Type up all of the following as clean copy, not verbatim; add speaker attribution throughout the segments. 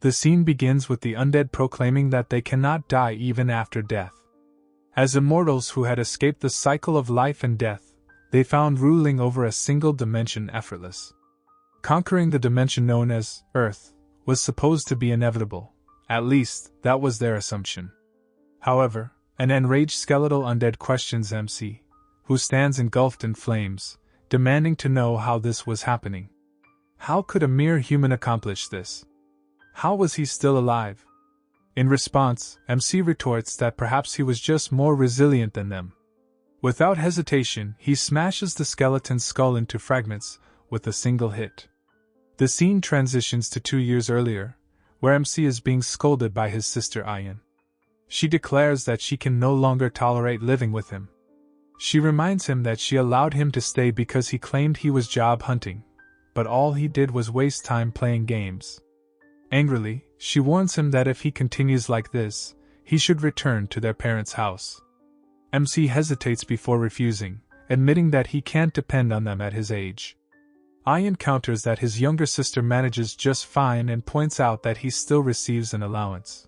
Speaker 1: The scene begins with the undead proclaiming that they cannot die even after death. As immortals who had escaped the cycle of life and death, they found ruling over a single dimension effortless. Conquering the dimension known as Earth was supposed to be inevitable, at least that was their assumption. However, an enraged skeletal undead questions MC, who stands engulfed in flames, demanding to know how this was happening. How could a mere human accomplish this? How was he still alive? In response, MC retorts that perhaps he was just more resilient than them. Without hesitation, he smashes the skeleton's skull into fragments with a single hit. The scene transitions to 2 years earlier, where MC is being scolded by his sister Ayan. She declares that she can no longer tolerate living with him. She reminds him that she allowed him to stay because he claimed he was job hunting, but all he did was waste time playing games. Angrily, she warns him that if he continues like this, he should return to their parents' house. MC hesitates before refusing, admitting that he can't depend on them at his age. Ayan counters that his younger sister manages just fine and points out that he still receives an allowance.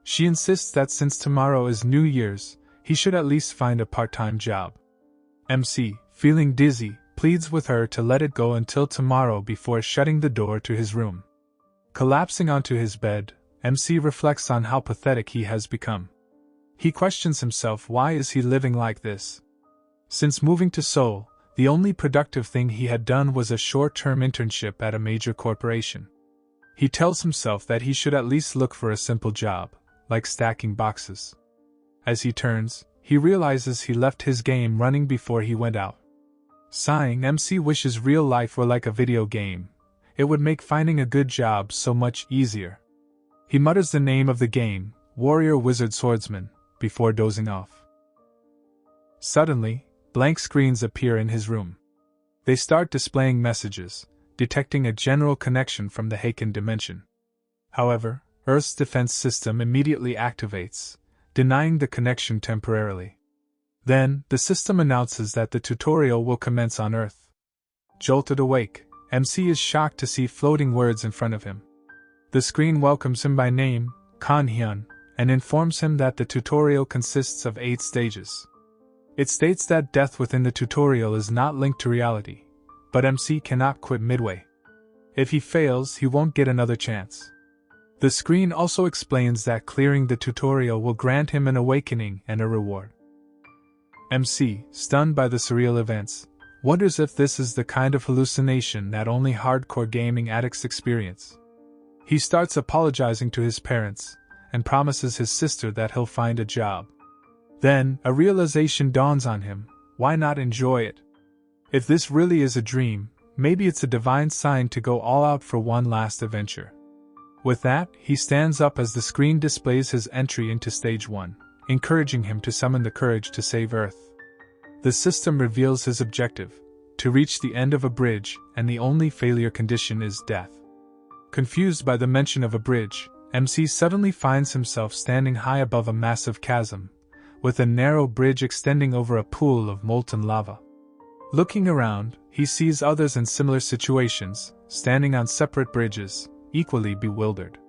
Speaker 1: She insists that since tomorrow is New Year's, he should at least find a part-time job. MC, feeling dizzy, pleads with her to let it go until tomorrow before shutting the door to his room. Collapsing onto his bed, MC reflects on how pathetic he has become. He questions himself, why is he living like this? Since moving to Seoul, the only productive thing he had done was a short-term internship at a major corporation. He tells himself that he should at least look for a simple job, like stacking boxes. As he turns, he realizes he left his game running before he went out. Sighing, MC wishes real life were like a video game. It would make finding a good job so much easier. He mutters the name of the game, Warrior Wizard Swordsman, before dozing off. Suddenly, blank screens appear in his room. They start displaying messages, detecting a general connection from the Heiken dimension. However, Earth's defense system immediately activates, denying the connection temporarily. Then, the system announces that the tutorial will commence on Earth. Jolted awake, MC is shocked to see floating words in front of him. The screen welcomes him by name, Kan-hyun, and informs him that the tutorial consists of 8 stages. It states that death within the tutorial is not linked to reality, but MC cannot quit midway. If he fails, he won't get another chance. The screen also explains that clearing the tutorial will grant him an awakening and a reward. MC, stunned by the surreal events, wonders if this is the kind of hallucination that only hardcore gaming addicts experience. He starts apologizing to his parents, and promises his sister that he'll find a job. Then, a realization dawns on him, why not enjoy it? If this really is a dream, maybe it's a divine sign to go all out for one last adventure. With that, he stands up as the screen displays his entry into Stage 1, encouraging him to summon the courage to save Earth. The system reveals his objective, to reach the end of a bridge, and the only failure condition is death. Confused by the mention of a bridge, MC suddenly finds himself standing high above a massive chasm, with a narrow bridge extending over a pool of molten lava. Looking around, he sees others in similar situations, standing on separate bridges, equally bewildered.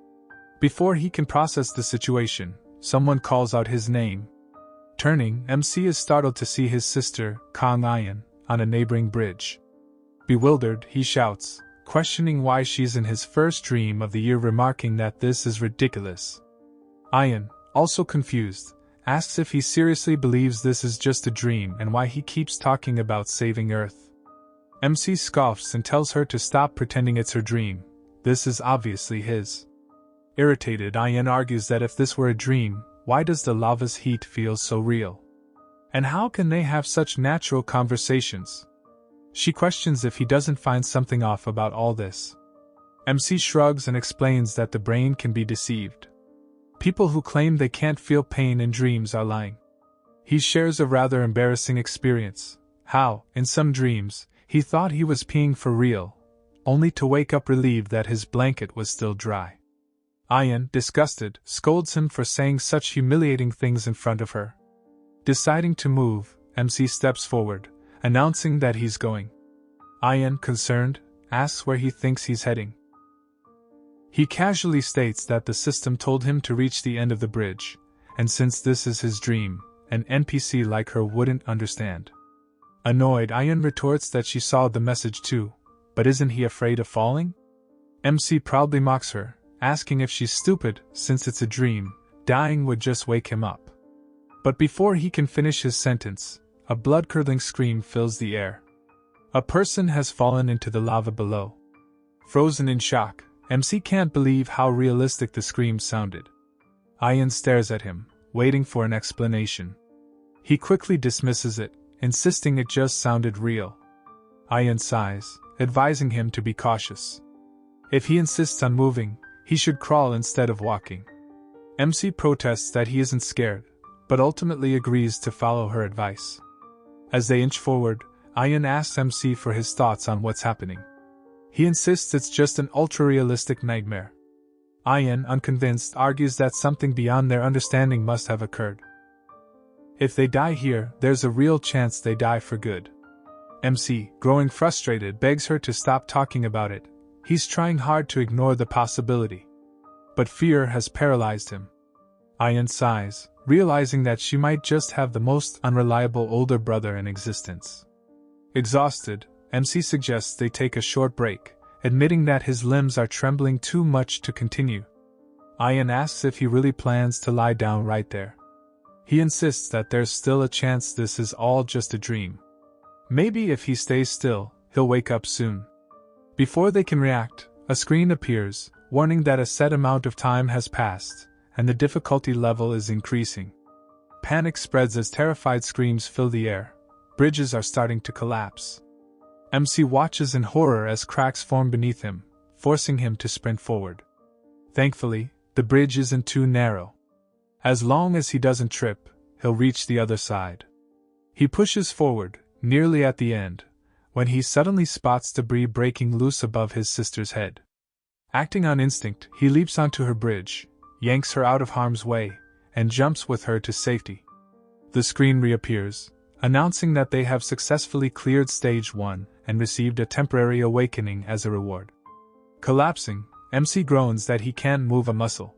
Speaker 1: Before he can process the situation, someone calls out his name. Turning, MC is startled to see his sister, Kang Ayan, on a neighboring bridge. Bewildered, he shouts, questioning why she's in his first dream of the year, remarking that this is ridiculous. Ayan, also confused, asks if he seriously believes this is just a dream and why he keeps talking about saving Earth. MC scoffs and tells her to stop pretending it's her dream. This is obviously his. Irritated, Ayan argues that if this were a dream, why does the lava's heat feel so real? And how can they have such natural conversations? She questions if he doesn't find something off about all this. MC shrugs and explains that the brain can be deceived. People who claim they can't feel pain in dreams are lying. He shares a rather embarrassing experience, how, in some dreams, he thought he was peeing for real, only to wake up relieved that his blanket was still dry. Ayan, disgusted, scolds him for saying such humiliating things in front of her. Deciding to move, MC steps forward, announcing that he's going. Ayan, concerned, asks where he thinks he's heading. He casually states that the system told him to reach the end of the bridge, and since this is his dream, an NPC like her wouldn't understand. Annoyed, Ayan retorts that she saw the message too, but isn't he afraid of falling? MC proudly mocks her, asking if she's stupid since it's a dream, dying would just wake him up. But before he can finish his sentence, a blood-curdling scream fills the air. A person has fallen into the lava below. Frozen in shock, MC can't believe how realistic the scream sounded. Ayan stares at him, waiting for an explanation. He quickly dismisses it, insisting it just sounded real. Ayan sighs, advising him to be cautious. If he insists on moving, he should crawl instead of walking. MC protests that he isn't scared, but ultimately agrees to follow her advice. As they inch forward, Ayan asks MC for his thoughts on what's happening. He insists it's just an ultra-realistic nightmare. Ayan, unconvinced, argues that something beyond their understanding must have occurred. If they die here, there's a real chance they die for good. MC, growing frustrated, begs her to stop talking about it. He's trying hard to ignore the possibility. But fear has paralyzed him. Ayan sighs, realizing that she might just have the most unreliable older brother in existence. Exhausted, MC suggests they take a short break, admitting that his limbs are trembling too much to continue. Ayan asks if he really plans to lie down right there. He insists that there's still a chance this is all just a dream. Maybe if he stays still, he'll wake up soon. Before they can react, a screen appears, warning that a set amount of time has passed, and the difficulty level is increasing. Panic spreads as terrified screams fill the air. Bridges are starting to collapse. MC watches in horror as cracks form beneath him, forcing him to sprint forward. Thankfully, the bridge isn't too narrow. As long as he doesn't trip, he'll reach the other side. He pushes forward, nearly at the end, when he suddenly spots debris breaking loose above his sister's head. Acting on instinct, he leaps onto her bridge, yanks her out of harm's way, and jumps with her to safety. The screen reappears, announcing that they have successfully cleared Stage 1 and received a temporary awakening as a reward. Collapsing, MC groans that he can't move a muscle.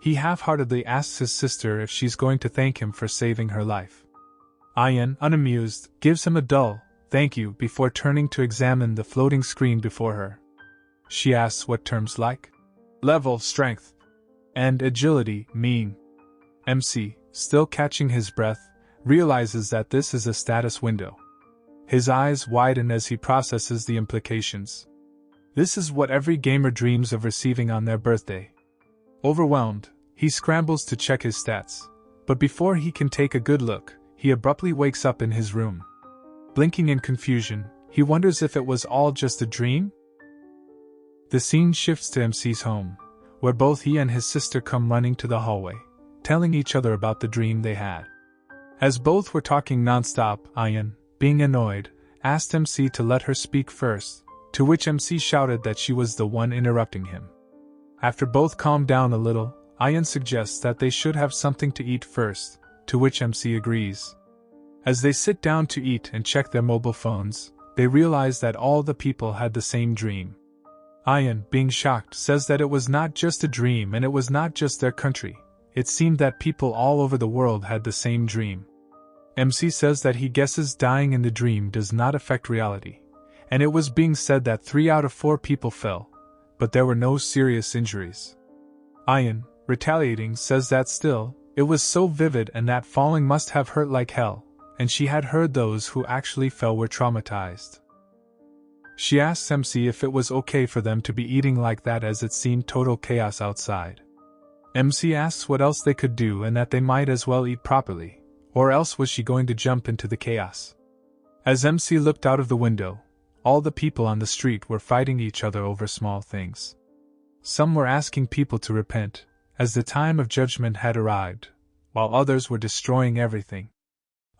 Speaker 1: He half-heartedly asks his sister if she's going to thank him for saving her life. Ayan, unamused, gives him a dull thank you before turning to examine the floating screen before her. She asks what terms like level, strength, and agility mean. MC, still catching his breath, realizes that this is a status window. His eyes widen as he processes the implications. This is what every gamer dreams of receiving on their birthday. Overwhelmed, he scrambles to check his stats, but before he can take a good look, he abruptly wakes up in his room. Blinking in confusion, he wonders if it was all just a dream? The scene shifts to MC's home, where both he and his sister come running to the hallway, telling each other about the dream they had. As both were talking non-stop, Ayan, being annoyed, asked MC to let her speak first, to which MC shouted that she was the one interrupting him. After both calmed down a little, Ayan suggests that they should have something to eat first, to which MC agrees. As they sit down to eat and check their mobile phones, they realize that all the people had the same dream. Ayan, being shocked, says that it was not just a dream and it was not just their country. It seemed that people all over the world had the same dream. MC says that he guesses dying in the dream does not affect reality, and it was being said that 3 out of 4 people fell, but there were no serious injuries. Ayan, retaliating, says that still, it was so vivid and that falling must have hurt like hell, and she had heard those who actually fell were traumatized. She asks MC if it was okay for them to be eating like that as it seemed total chaos outside. MC asks what else they could do and that they might as well eat properly, or else was she going to jump into the chaos? As MC looked out of the window, all the people on the street were fighting each other over small things. Some were asking people to repent, as the time of judgment had arrived, while others were destroying everything.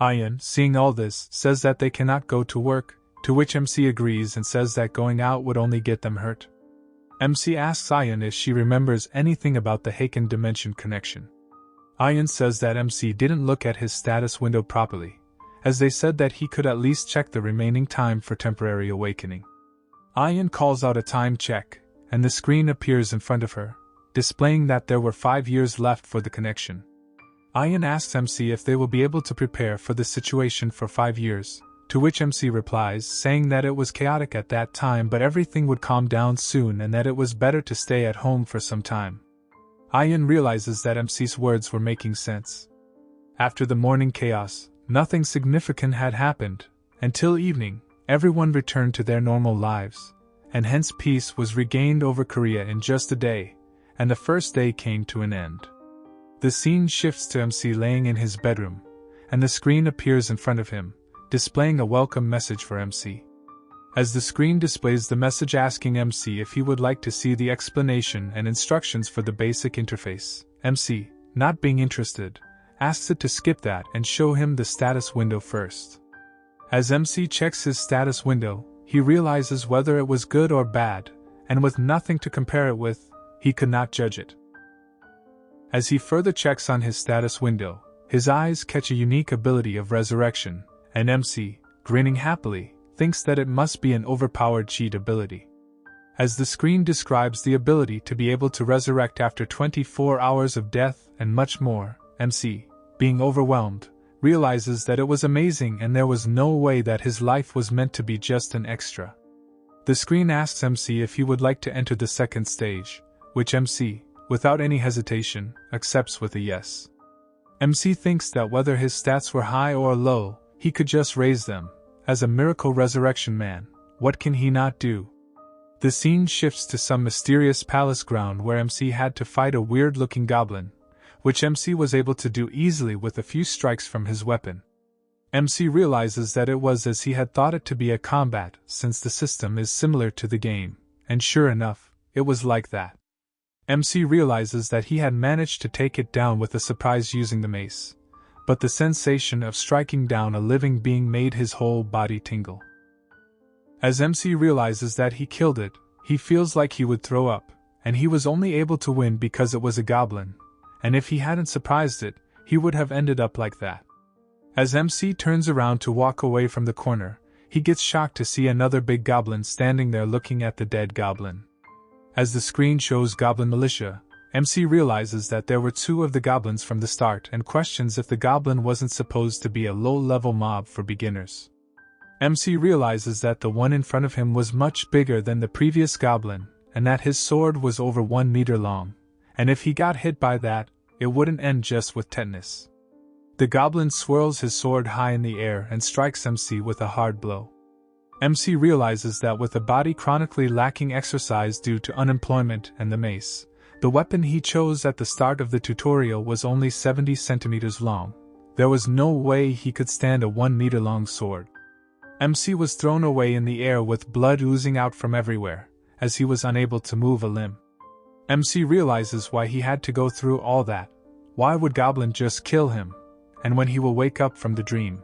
Speaker 1: Ayan, seeing all this, says that they cannot go to work, to which MC agrees and says that going out would only get them hurt. MC asks Ayan if she remembers anything about the Haken dimension connection. Ayan says that MC didn't look at his status window properly, as they said that he could at least check the remaining time for temporary awakening. Ayan calls out a time check, and the screen appears in front of her, displaying that there were 5 years left for the connection. Ian asks MC if they will be able to prepare for the situation for 5 years, to which MC replies saying that it was chaotic at that time but everything would calm down soon and that it was better to stay at home for some time. Ian realizes that MC's words were making sense. After the morning chaos, nothing significant had happened. Until evening, everyone returned to their normal lives, and hence peace was regained over Korea in just a day, and the first day came to an end. The scene shifts to MC laying in his bedroom, and the screen appears in front of him, displaying a welcome message for MC. As the screen displays the message asking MC if he would like to see the explanation and instructions for the basic interface, MC, not being interested, asks it to skip that and show him the status window first. As MC checks his status window, he realizes whether it was good or bad, and with nothing to compare it with, he could not judge it. As he further checks on his status window, his eyes catch a unique ability of resurrection, and MC, grinning happily, thinks that it must be an overpowered cheat ability. As the screen describes the ability to be able to resurrect after 24 hours of death and much more, MC, being overwhelmed, realizes that it was amazing and there was no way that his life was meant to be just an extra. The screen asks MC if he would like to enter the second stage, which MC, without any hesitation, accepts with a yes. MC thinks that whether his stats were high or low, he could just raise them. As a miracle resurrection man, what can he not do? The scene shifts to some mysterious palace ground where MC had to fight a weird-looking goblin, which MC was able to do easily with a few strikes from his weapon. MC realizes that it was as he had thought it to be a combat, since the system is similar to the game, and sure enough, it was like that. MC realizes that he had managed to take it down with a surprise using the mace, but the sensation of striking down a living being made his whole body tingle. As MC realizes that he killed it, he feels like he would throw up, and he was only able to win because it was a goblin, and if he hadn't surprised it, he would have ended up like that. As MC turns around to walk away from the corner, he gets shocked to see another big goblin standing there looking at the dead goblin. As the screen shows Goblin Militia, MC realizes that there were 2 of the goblins from the start and questions if the goblin wasn't supposed to be a low-level mob for beginners. MC realizes that the one in front of him was much bigger than the previous goblin, and that his sword was over 1 meter long, and if he got hit by that, it wouldn't end just with tetanus. The goblin swirls his sword high in the air and strikes MC with a hard blow. MC realizes that with a body chronically lacking exercise due to unemployment and the mace, the weapon he chose at the start of the tutorial was only 70 centimeters long. There was no way he could stand a 1 meter long sword. MC was thrown away in the air with blood oozing out from everywhere, as he was unable to move a limb. MC realizes why he had to go through all that. Why would Goblin just kill him? And when he will wake up from the dream,